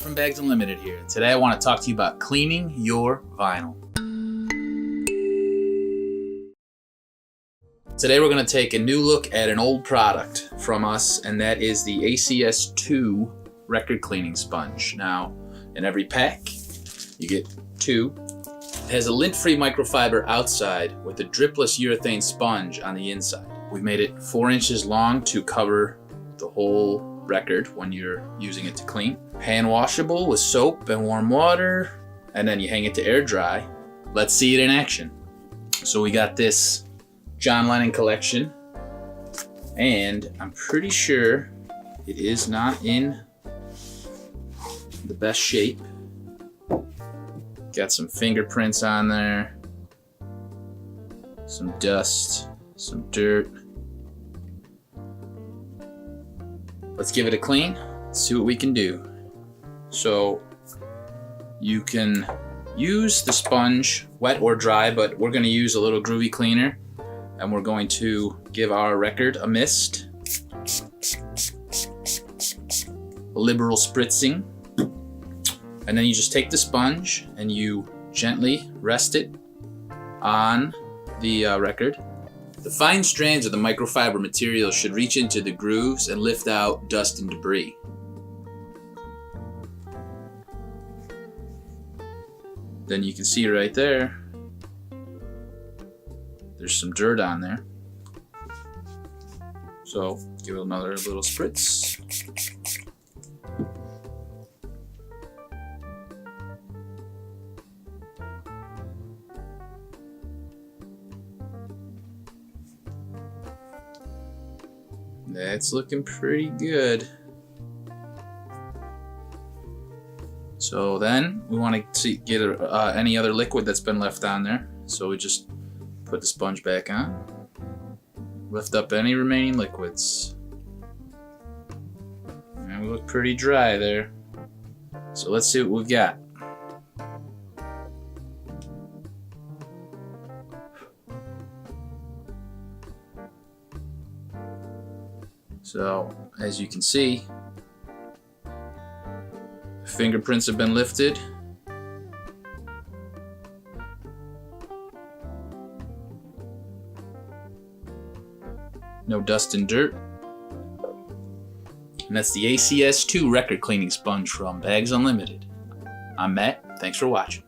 from Bags Unlimited here. Today I want to talk to you about cleaning your vinyl. Today we're going to take a new look at an old product from us, and that is the ACS2 record cleaning sponge. Now, in every pack, you get two. It has a lint-free microfiber outside with a dripless urethane sponge on the inside. We've made it 4 inches long to cover the whole record when you're using it to clean. Hand washable with soap and warm water, and then you hang it to air dry. Let's see it in action. So we got this John Lennon collection, and I'm pretty sure it is not in the best shape. Got some fingerprints on there, some dust, some dirt. Let's give it a clean, see what we can do. So you can use the sponge wet or dry, but we're going to use a little groovy cleaner, and we're going to give our record a mist, a liberal spritzing, and then you just take the sponge and you gently rest it on the record. The fine strands of the microfiber material should reach into the grooves and lift out dust and debris. Then you can see right there, there's some dirt on there. So give it another little spritz. That's looking pretty good. So then we want to get any other liquid that's been left on there. So we just put the sponge back on, lift up any remaining liquids. And we look pretty dry there. So let's see what we've got. So, as you can see, fingerprints have been lifted. No dust and dirt. And that's the ACS2 record cleaning sponge from Bags Unlimited. I'm Matt. Thanks for watching.